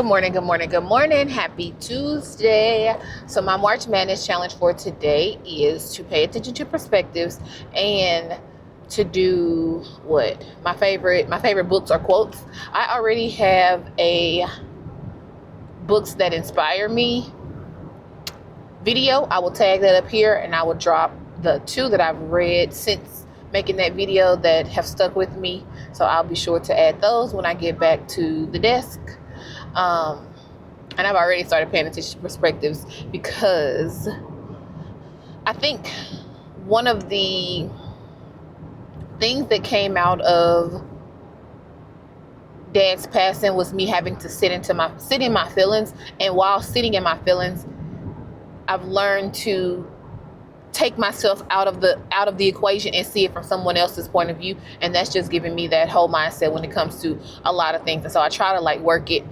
Good morning, good morning, good morning. Happy Tuesday. So my March Madness challenge for today is to pay attention to perspectives and to do what? My favorite books or quotes. I already have a books that inspire me video. I will tag that up here and I will drop the two that I've read since making that video that have stuck with me. So I'll be sure to add those when I get back to the desk. And I've already started paying attention to perspectives because I think one of the things that came out of Dad's passing was me having to sit in my feelings. And while sitting in my feelings, I've learned to take myself out of the equation and see it from someone else's point of view, and that's just giving me that whole mindset when it comes to a lot of things. And so I try to work it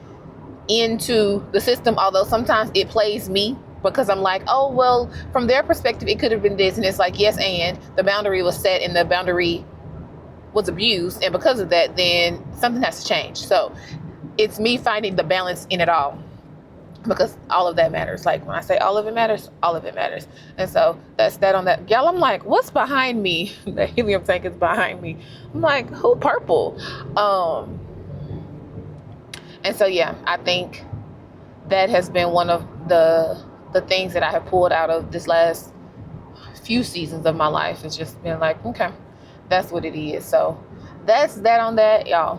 into the system, although sometimes it plays me because I'm like, oh well, from their perspective it could have been this, and it's like, yes, and the boundary was set and the boundary was abused, and because of that then something has to change. So it's me finding the balance in it all, because all of that matters. Like when I say all of it matters, all of it matters. And so that's that on that. Y'all, I'm like, what's behind me? The helium tank is behind me. I'm like, who? Purple. And so yeah, I think that has been one of the things that I have pulled out of this last few seasons of my life. It's just been like, okay, that's what it is. So that's that on that, y'all.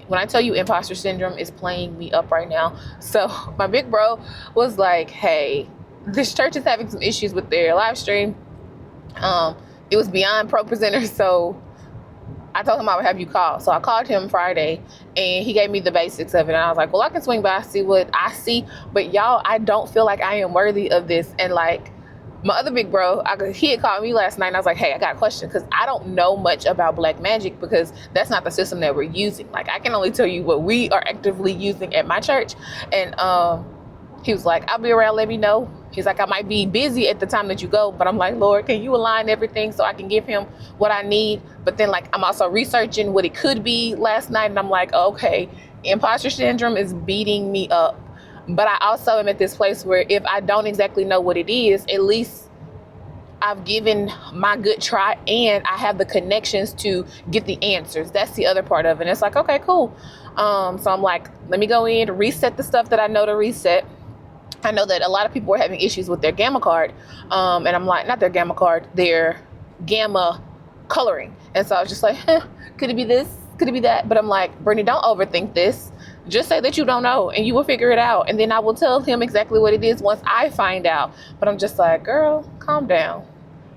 When I tell you imposter syndrome is playing me up right now. So my big bro was like, hey, this church is having some issues with their live stream. It was beyond pro presenters, so I told him I would have you call. So I called him Friday and he gave me the basics of it. And I was like, well, I can swing by, see what I see. But y'all, I don't feel like I am worthy of this. And like my other big bro, he had called me last night and I was like, hey, I got a question, because I don't know much about black magic because that's not the system that we're using. Like I can only tell you what we are actively using at my church. And he was like, I'll be around, let me know. He's like, I might be busy at the time that you go, but I'm like, Lord, can you align everything so I can give him what I need? But then I'm also researching what it could be last night, and I'm like, okay, imposter syndrome is beating me up. But I also am at this place where if I don't exactly know what it is, at least I've given my good try and I have the connections to get the answers. That's the other part of it. And it's like, okay, cool. So I'm like, let me go in, reset the stuff that I know to reset. I know that a lot of people are having issues with their gamma card. And I'm like, not their gamma card, their gamma coloring. And so I was just like, could it be this? Could it be that? But I'm like, Brittany, don't overthink this. Just say that you don't know and you will figure it out. And then I will tell him exactly what it is once I find out. But I'm just like, girl, calm down.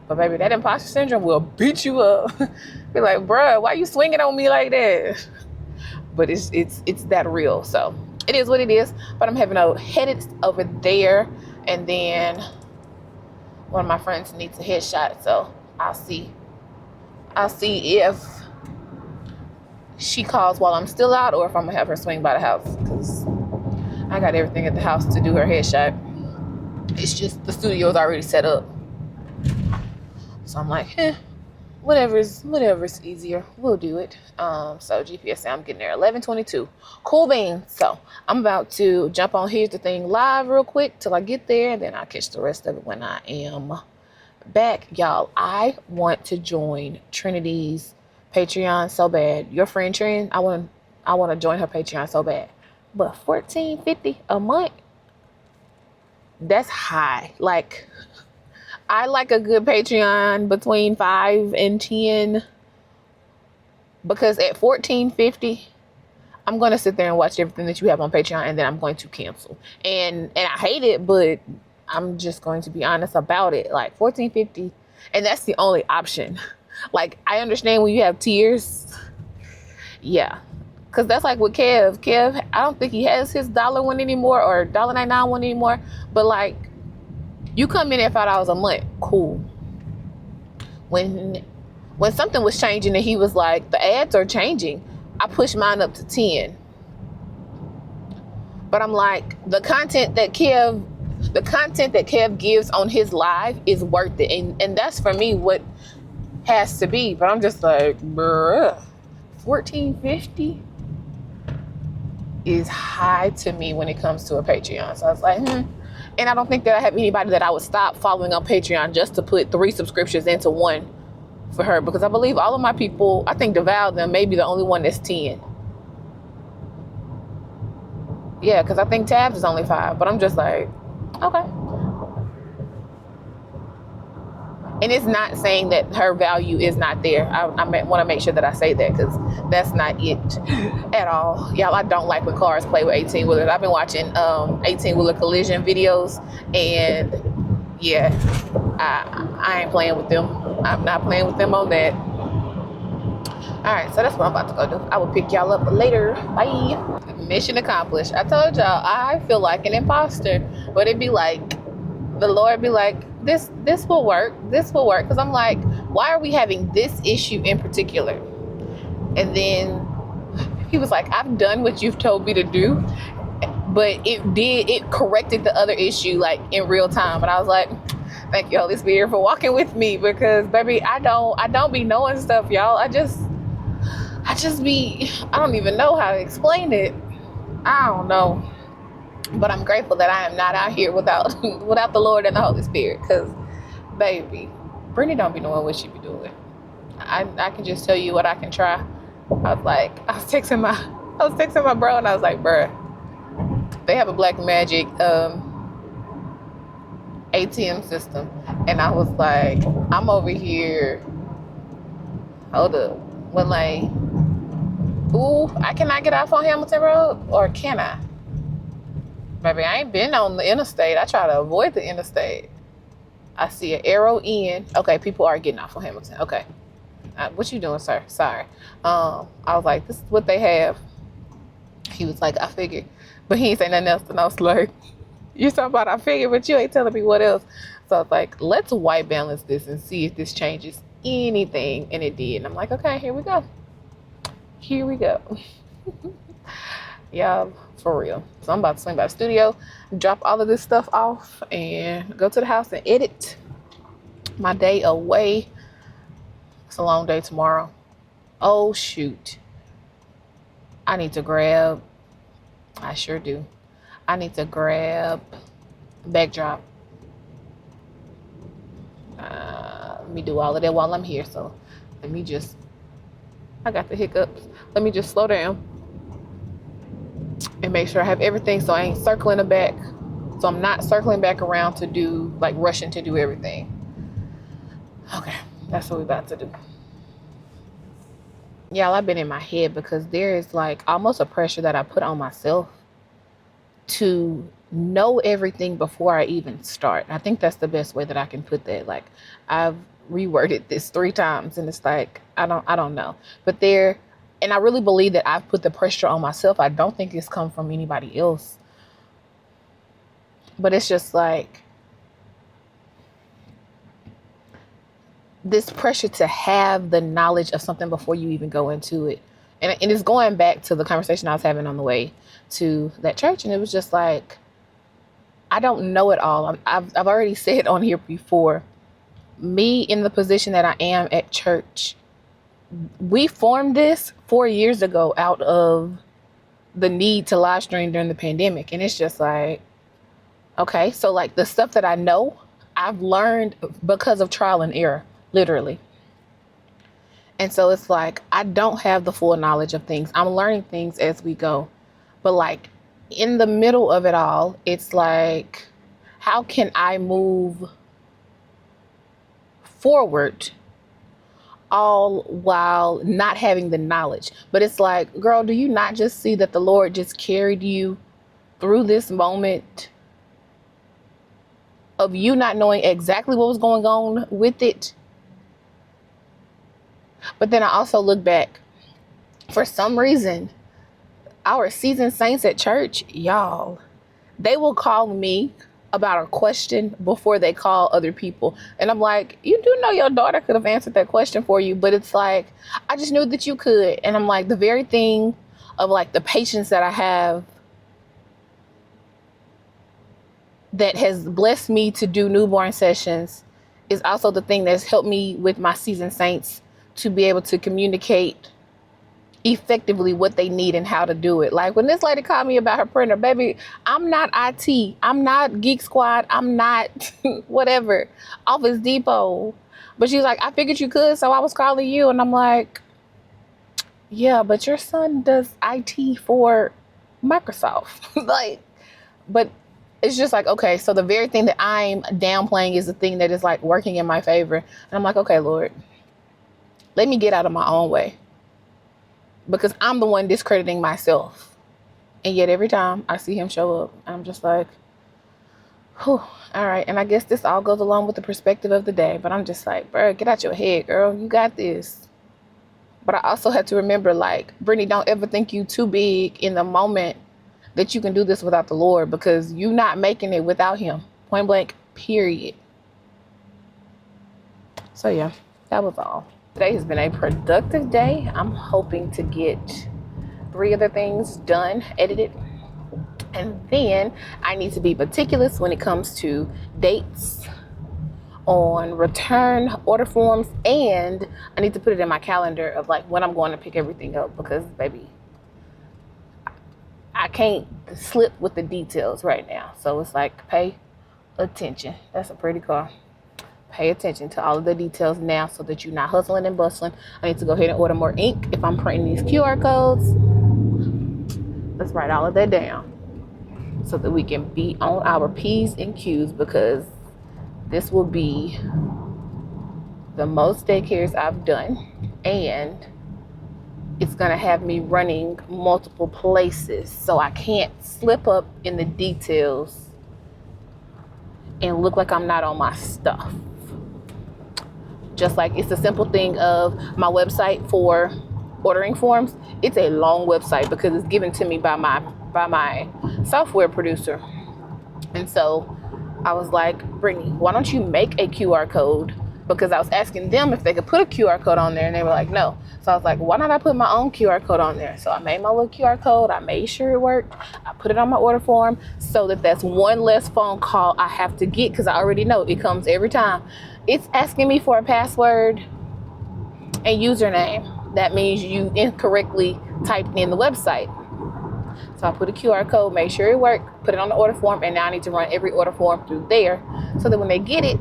But baby, that imposter syndrome will beat you up. Be like, bruh, why you swinging on me like that? But it's that real. So it is what it is. But I'm headed over there. And then one of my friends needs a headshot. So I'll see if she calls while I'm still out or if I'm gonna have her swing by the house, because I got everything at the house to do her headshot. It's just the studio is already set up. So I'm like, whatever's easier, we'll do it. So GPS say I'm getting there 11:22. Cool beans. So I'm about to jump on Here's the Thing live real quick till I get there, and then I'll catch the rest of it when I am back. Y'all, I want to join Trinity's Patreon so bad. Your friend Trin, I want to join her Patreon so bad. But $14.50 a month, that's high. Like, I like a good Patreon between 5 and 10, because at $14.50, I'm going to sit there and watch everything that you have on Patreon, and then I'm going to cancel. And I hate it, but I'm just going to be honest about it. Like $14.50, and that's the only option. Like, I understand when you have tiers. Yeah. Because that's like with Kev. Kev, I don't think he has his $1 one anymore or $1.99 one anymore. But like, you come in at $5 a month, cool. When something was changing and he was like, the ads are changing, I pushed mine up to 10. But I'm like, the content that Kev gives on his live is worth it. And that's for me what has to be. But I'm just like, bruh, $14.50? is high to me when it comes to a Patreon. So I was like, And I don't think that I have anybody that I would stop following on Patreon just to put 3 subscriptions into one for her, because I believe all of my people, I think Deval them may be the only one that's 10. Yeah, because I think Tabs is only 5, but I'm just like, okay. And it's not saying that her value is not there. I want to make sure that I say that, because that's not it at all. Y'all, I don't like when cars play with 18-wheelers. I've been watching 18-wheeler collision videos, and yeah, I ain't playing with them. I'm not playing with them on that. All right, so that's what I'm about to go do. I will pick y'all up later. Bye. Mission accomplished. I told y'all, I feel like an imposter, but it'd be like, the Lord be like, this will work. This will work. Because I'm like, why are we having this issue in particular? And then he was like, I've done what you've told me to do, but it corrected the other issue like in real time. And I was like, thank you, Holy Spirit, for walking with me, because baby, I don't be knowing stuff, y'all. I don't even know how to explain it. I don't know. But I'm grateful that I am not out here without the Lord and the Holy Spirit, because baby, Brittany don't be knowing what she be doing. I can just tell you what I can try. I was texting my bro, and I was like, bruh, they have a Black Magic ATM system, and I was like, I'm over here, hold up, when like, ooh, I cannot get off on Hamilton Road, or can I? Baby, I ain't been on the interstate. I try to avoid the interstate. I see an arrow in. Okay, people are getting off on Hamilton. Okay. What you doing, sir? Sorry. I was like, this is what they have. He was like, I figured. But he ain't say nothing else. And I was like, you talking about I figured, but you ain't telling me what else. So I was like, let's white balance this and see if this changes anything. And it did. And I'm like, okay, here we go. Here we go. Yeah, for real. So I'm about to swing by the studio, drop all of this stuff off, and go to the house and edit my day away. It's a long day tomorrow. Oh, shoot. I need to grab, I sure do. I need to grab backdrop. Let me do all of that while I'm here. So I got the hiccups. Let me just slow down and make sure I have everything, so I ain't circling the back. So I'm not circling back around to do, like, rushing to do everything. Okay, that's what we're about to do. Y'all, I've been in my head because there is like almost a pressure that I put on myself to know everything before I even start. I think that's the best way that I can put that. Like, I've reworded this 3 times, and it's like, I don't know. But and I really believe that I've put the pressure on myself. I don't think it's come from anybody else. But it's just like this pressure to have the knowledge of something before you even go into it. And it's going back to the conversation I was having on the way to that church. And it was just like, I don't know it all. I've already said on here before, me in the position that I am at church, we formed this 4 years ago out of the need to live stream during the pandemic. And it's just like, okay, so like the stuff that I know, I've learned because of trial and error, literally. And so it's like, I don't have the full knowledge of things. I'm learning things as we go. But like in the middle of it all, it's like, how can I move forward all while not having the knowledge? But it's like, girl, do you not just see that the Lord just carried you through this moment of you not knowing exactly what was going on with it? But then I also look back, for some reason, our seasoned saints at church, y'all, they will call me about a question before they call other people. And I'm like, you do know your daughter could have answered that question for you, but it's like, I just knew that you could. And I'm like, the very thing of like the patience that I have that has blessed me to do newborn sessions is also the thing that's helped me with my seasoned saints to be able to communicate effectively what they need and how to do it. Like when this lady called me about her printer, baby, I'm not IT, I'm not Geek Squad, I'm not whatever, Office Depot. But she's like, I figured you could, so I was calling you. And I'm like, yeah, but your son does IT for Microsoft. Like, but it's just like, okay, so the very thing that I'm downplaying is the thing that is like working in my favor. And I'm like, okay, Lord, let me get out of my own way, because I'm the one discrediting myself. And yet every time I see him show up, I'm just like, whew, all right. And I guess this all goes along with the perspective of the day. But I'm just like, bro, get out your head, girl. You got this. But I also had to remember, like, Brittany, don't ever think you too big in the moment that you can do this without the Lord, because you're not making it without him. Point blank, period. So yeah, that was all. Today has been a productive day. I'm hoping to get 3 other things done, edited. And then I need to be meticulous when it comes to dates on return order forms, and I need to put it in my calendar of like when I'm going to pick everything up, because baby, I can't slip with the details right now. So it's like, pay attention. That's a pretty car. Pay attention to all of the details now so that you're not hustling and bustling. I need to go ahead and order more ink if I'm printing these QR codes. Let's write all of that down so that we can be on our P's and Q's, because this will be the most daycares I've done, and it's gonna have me running multiple places, so I can't slip up in the details and look like I'm not on my stuff. Just like it's a simple thing of my website for ordering forms. It's a long website because it's given to me by my software producer. And so I was like, Brittany, why don't you make a QR code? Because I was asking them if they could put a QR code on there, and they were like, no. So I was like, why not I put my own QR code on there? So I made my little QR code. I made sure it worked. I put it on my order form so that that's one less phone call I have to get, because I already know it comes every time. It's asking me for a password and username. That means you incorrectly typed in the website. So I put a QR code, made sure it worked, put it on the order form, and now I need to run every order form through there so that when they get it,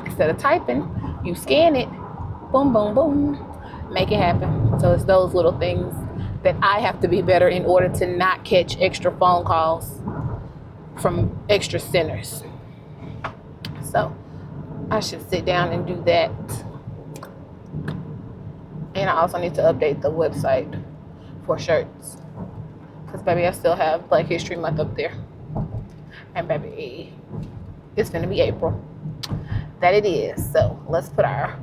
instead of typing, you scan it, boom, boom, boom, make it happen. So it's those little things that I have to be better in order to not catch extra phone calls from extra centers. So I should sit down and do that. And I also need to update the website for shirts, because baby, I still have Black History Month up there. And baby, it's gonna be April. That it is. So let's put our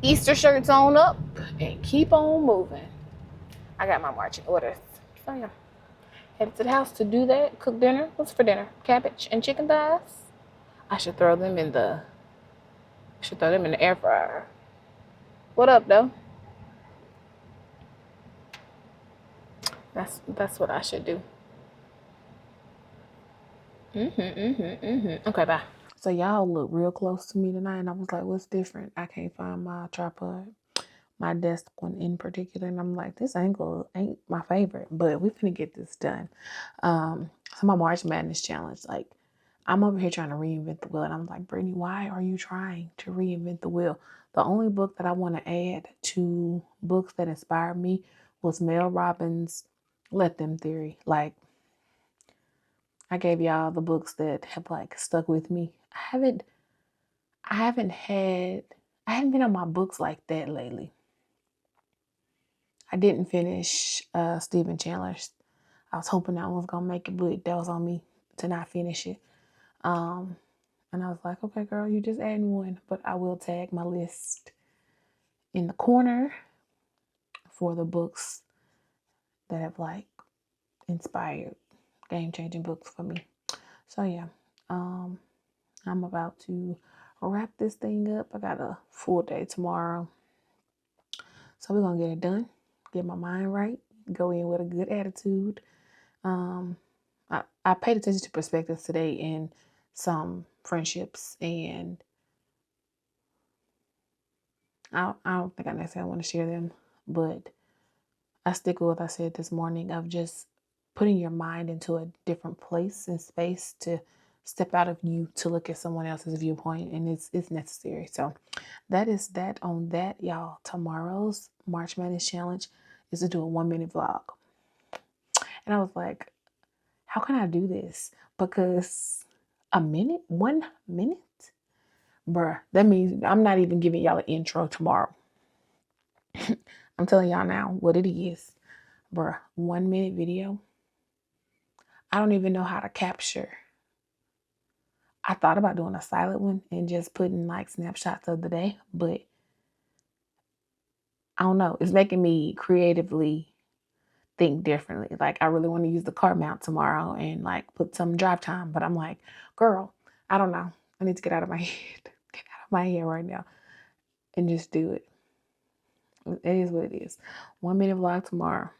Easter shirts on up and keep on moving. I got my marching orders. So yeah, headed to the house to do that. Cook dinner. What's for dinner? Cabbage and chicken thighs. I should throw them in the air fryer. What up, though? That's what I should do. Okay, bye. So y'all look real close to me tonight, and I was like, what's different? I can't find my tripod, my desk one in particular, and I'm like, this angle ain't my favorite, but we finna get this done. So my March Madness challenge, like, I'm over here trying to reinvent the wheel, and I'm like, Brittany, why are you trying to reinvent the wheel? The only book that I want to add to books that inspired me was Mel Robbins' Let Them Theory. Like, I gave y'all the books that have like stuck with me. I haven't been on my books like that lately. I didn't finish Stephen Chandler's. I was hoping that one was gonna make it, but that was on me to not finish it. And I was like, okay, girl, you just adding one, but I will tag my list in the corner for the books that have like inspired game-changing books for me. So yeah, I'm about to wrap this thing up. I got a full day tomorrow, so we're gonna get it done, get my mind right, go in with a good attitude. I paid attention to perspectives today in some friendships, and I don't think I necessarily want to share them, but I stick with what I said this morning of just putting your mind into a different place and space to step out of you to look at someone else's viewpoint, and it's necessary. So that is that on that, y'all. Tomorrow's March Madness challenge is to do a 1-minute vlog. And I was like, how can I do this? Because a minute, 1 minute? Bruh, that means I'm not even giving y'all an intro tomorrow. I'm telling y'all now what it is. Bruh, 1-minute video. I don't even know how to capture. I thought about doing a silent one and just putting like snapshots of the day, but I don't know. It's making me creatively think differently. Like I really want to use the car mount tomorrow and like put some drive time, but I'm like, girl, I don't know. I need to get out of my head. Get out of my head right now and just do it. It is what it is. 1-minute vlog tomorrow.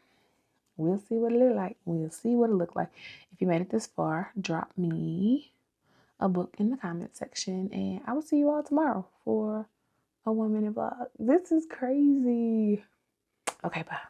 We'll see what it look like. We'll see what it look like. If you made it this far, drop me a book in the comment section, and I will see you all tomorrow for a 1-minute vlog. This is crazy. Okay, bye.